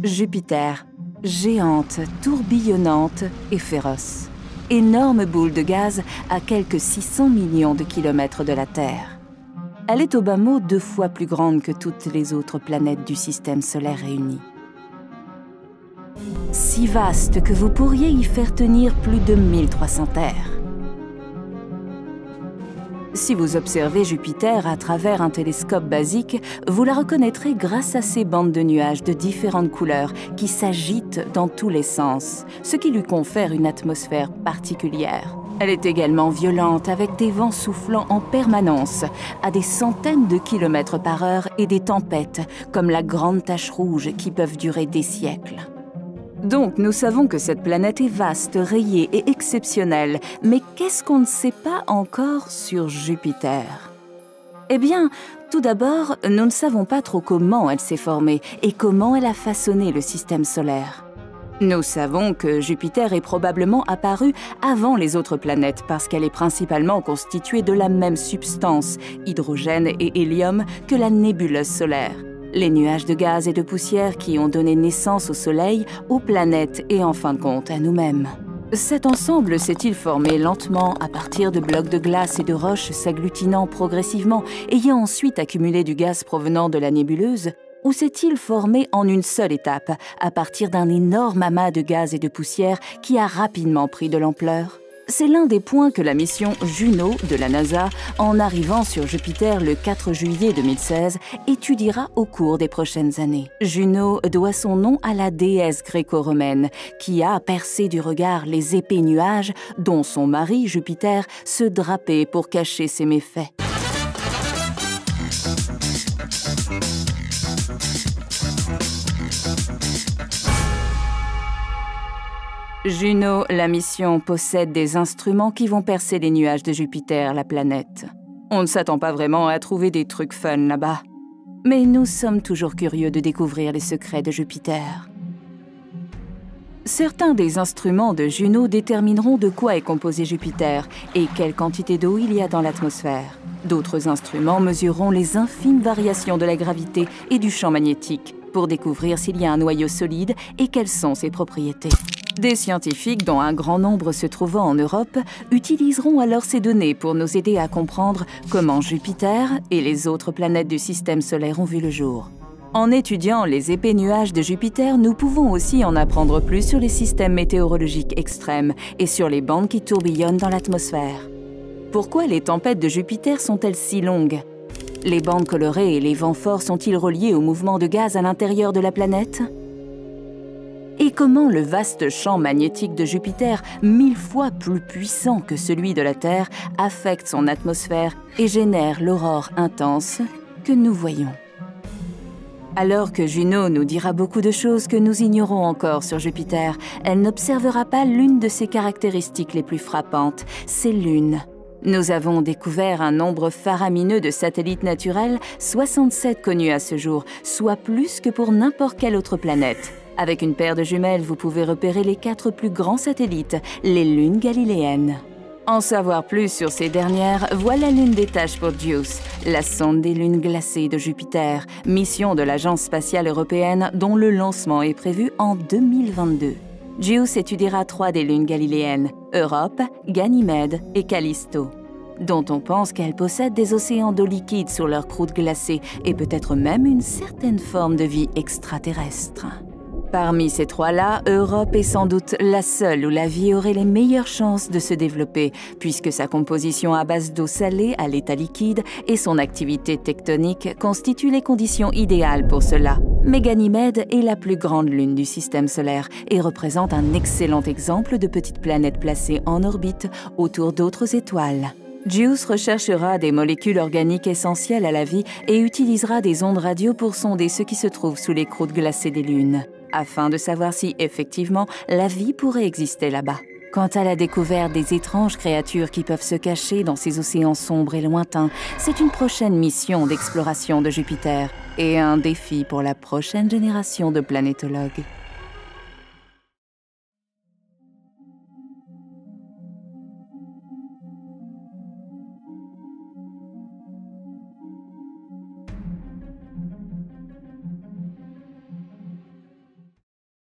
Jupiter, géante, tourbillonnante et féroce. Énorme boule de gaz à quelques 600 millions de kilomètres de la Terre. Elle est au bas mot 2 fois plus grande que toutes les autres planètes du système solaire réunies. Si vaste que vous pourriez y faire tenir plus de 1300 terres. Si vous observez Jupiter à travers un télescope basique, vous la reconnaîtrez grâce à ces bandes de nuages de différentes couleurs qui s'agitent dans tous les sens, ce qui lui confère une atmosphère particulière. Elle est également violente avec des vents soufflant en permanence à des centaines de kilomètres par heure et des tempêtes comme la Grande Tache Rouge qui peuvent durer des siècles. Donc, nous savons que cette planète est vaste, rayée et exceptionnelle. Mais qu'est-ce qu'on ne sait pas encore sur Jupiter? Eh bien, tout d'abord, nous ne savons pas trop comment elle s'est formée et comment elle a façonné le système solaire. Nous savons que Jupiter est probablement apparue avant les autres planètes parce qu'elle est principalement constituée de la même substance, hydrogène et hélium, que la nébuleuse solaire. Les nuages de gaz et de poussière qui ont donné naissance au Soleil, aux planètes et en fin de compte à nous-mêmes. Cet ensemble s'est-il formé lentement à partir de blocs de glace et de roches s'agglutinant progressivement, ayant ensuite accumulé du gaz provenant de la nébuleuse, ou s'est-il formé en une seule étape, à partir d'un énorme amas de gaz et de poussière qui a rapidement pris de l'ampleur? C'est l'un des points que la mission Juno de la NASA, en arrivant sur Jupiter le 4 juillet 2016, étudiera au cours des prochaines années. Juno doit son nom à la déesse gréco-romaine, qui a percé du regard les épais nuages dont son mari, Jupiter, se drapait pour cacher ses méfaits. Juno, la mission, possède des instruments qui vont percer les nuages de Jupiter, la planète. On ne s'attend pas vraiment à trouver des trucs fun là-bas. Mais nous sommes toujours curieux de découvrir les secrets de Jupiter. Certains des instruments de Juno détermineront de quoi est composé Jupiter et quelle quantité d'eau il y a dans l'atmosphère. D'autres instruments mesureront les infimes variations de la gravité et du champ magnétique pour découvrir s'il y a un noyau solide et quelles sont ses propriétés. Des scientifiques, dont un grand nombre se trouvant en Europe, utiliseront alors ces données pour nous aider à comprendre comment Jupiter et les autres planètes du système solaire ont vu le jour. En étudiant les épais nuages de Jupiter, nous pouvons aussi en apprendre plus sur les systèmes météorologiques extrêmes et sur les bandes qui tourbillonnent dans l'atmosphère. Pourquoi les tempêtes de Jupiter sont-elles si longues? Les bandes colorées et les vents forts sont-ils reliés au mouvement de gaz à l'intérieur de la planète? Et comment le vaste champ magnétique de Jupiter, 1000 fois plus puissant que celui de la Terre, affecte son atmosphère et génère l'aurore intense que nous voyons. Alors que Juno nous dira beaucoup de choses que nous ignorons encore sur Jupiter, elle n'observera pas l'une de ses caractéristiques les plus frappantes, ses lunes. Nous avons découvert un nombre faramineux de satellites naturels, 67 connus à ce jour, soit plus que pour n'importe quelle autre planète. Avec une paire de jumelles, vous pouvez repérer les 4 plus grands satellites, les lunes galiléennes. En savoir plus sur ces dernières, voilà l'une des tâches pour JUICE, la sonde des lunes glacées de Jupiter, mission de l'Agence spatiale européenne dont le lancement est prévu en 2022. JUICE étudiera 3 des lunes galiléennes, Europe, Ganymède et Callisto, dont on pense qu'elles possèdent des océans d'eau liquide sur leur croûte glacée et peut-être même une certaine forme de vie extraterrestre. Parmi ces 3-là, Europe est sans doute la seule où la vie aurait les meilleures chances de se développer, puisque sa composition à base d'eau salée à l'état liquide et son activité tectonique constituent les conditions idéales pour cela. Mais Ganymède est la plus grande lune du système solaire et représente un excellent exemple de petite planète placée en orbite autour d'autres étoiles. JUICE recherchera des molécules organiques essentielles à la vie et utilisera des ondes radio pour sonder ce qui se trouve sous les croûtes glacées des lunes, afin de savoir si, effectivement, la vie pourrait exister là-bas. Quant à la découverte des étranges créatures qui peuvent se cacher dans ces océans sombres et lointains, c'est une prochaine mission d'exploration de Jupiter et un défi pour la prochaine génération de planétologues.